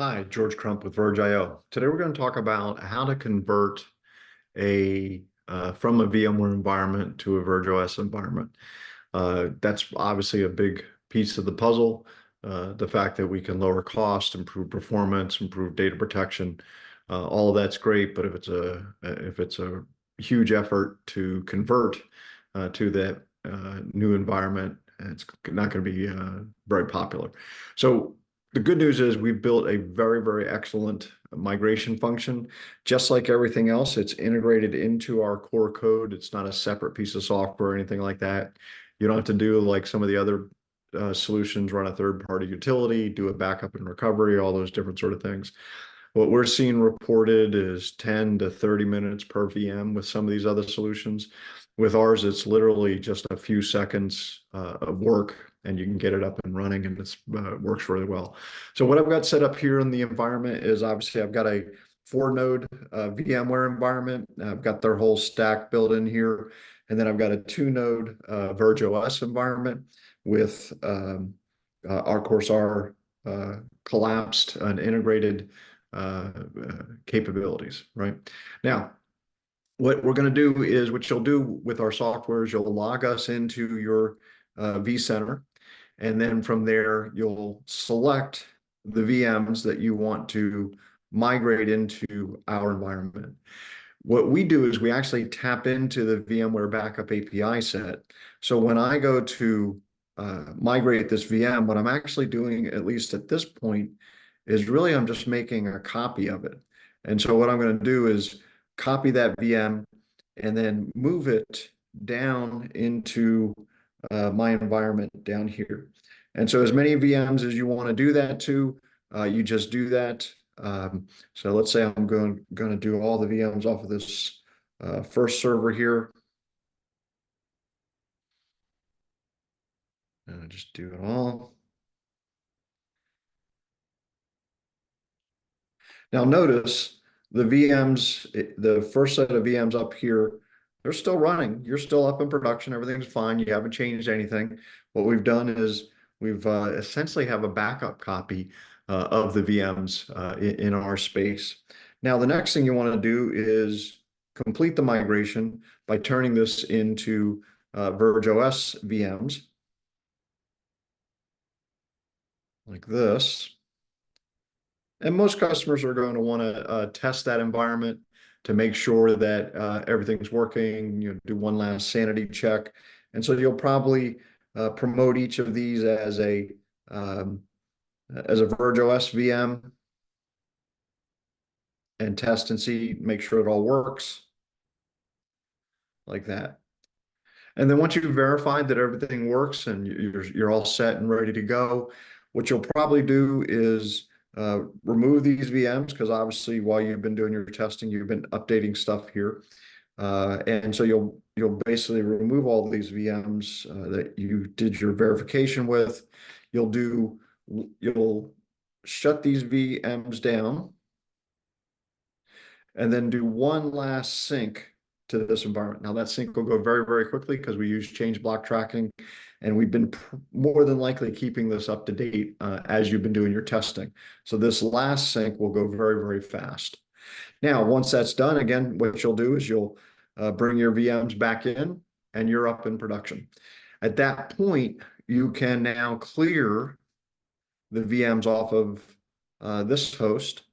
Hi, George Crump with VergeIO. Today we're going to talk about how to convert from a VMware environment to a VergeOS environment. That's obviously a big piece of the puzzle. The fact that we can lower cost, improve performance, improve data protection, all of that's great. But if it's a huge effort to convert to that new environment, it's not going to be very popular. So the good news is we've built a very, very excellent migration function. Just like everything else, it's integrated into our core code. It's not a separate piece of software or anything like that. You don't have to do like some of the other solutions, run a third-party utility, do a backup and recovery, all those different sort of things. What we're seeing reported is 10 to 30 minutes per VM with some of these other solutions. With ours, it's literally just a few seconds of work, and you can get it up and running, and it works really well. So what I've got set up here in the environment is obviously I've got a 4-node VMware environment. I've got their whole stack built in here. And then I've got a 2-node VergeOS environment with our collapsed and integrated capabilities, right? Now, what we're going to do is, what you'll do with our software is you'll log us into your vCenter, and then from there, you'll select the VMs that you want to migrate into our environment. What we do is we actually tap into the VMware backup API set. So when I go to migrate this VM, what I'm actually doing, at least at this point, is really I'm just making a copy of it. And so what I'm going to do is copy that VM and then move it down into my environment down here. And so as many VMs as you want to do that to, you just do that. So let's say I'm going to do all the VMs off of this first server here. And just do it all. Now notice the VMs, the first set of VMs up here, they're still running. You're still up in production. Everything's fine. You haven't changed anything. What we've done is we've essentially have a backup copy of the VMs in our space. Now, the next thing you want to do is complete the migration by turning this into VergeOS VMs like this. And most customers are going to want to test that environment to make sure that everything's working. You do one last sanity check. And so you'll probably promote each of these as a VergeOS VM and test and see, make sure it all works like that. And then once you've verified that everything works and you're all set and ready to go, what you'll probably do is remove these VMs, because obviously while you've been doing your testing, you've been updating stuff here. And so you'll basically remove all these VMs that you did your verification with. You'll shut these VMs down and then do one last sync to this environment. Now that sync will go very, very quickly because we use change block tracking, and we've been more than likely keeping this up to date as you've been doing your testing. So this last sync will go very, very fast. Now, once that's done, again, what you'll do is you'll bring your VMs back in and you're up in production. At that point, you can now clear the VMs off of this host,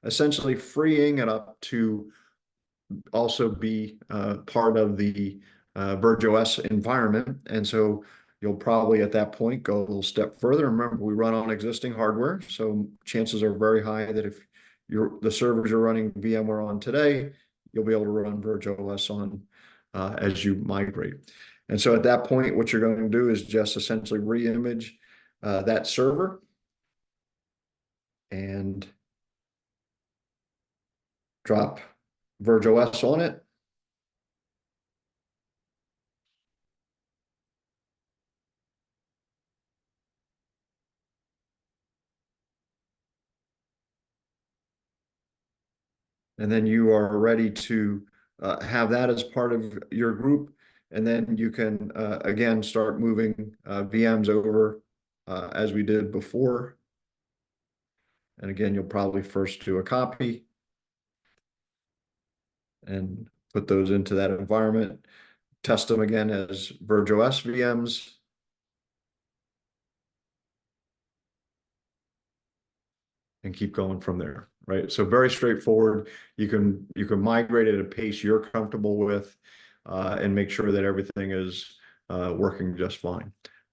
essentially freeing it up to also be part of the VergeOS environment. And so you'll probably at that point go a little step further. Remember, we run on existing hardware, so chances are very high that if the servers you're running VMware on today, you'll be able to run VergeOS on as you migrate. And so at that point, what you're going to do is just essentially re-image that server and drop VergeOS on it. And then you are ready to have that as part of your group. And then you can, again, start moving VMs over as we did before. And again, you'll probably first do a copy and put those into that environment, test them again as VergeOS VMs. And keep going from there, right? So very straightforward. You can migrate at a pace you're comfortable with, and make sure that everything is working just fine.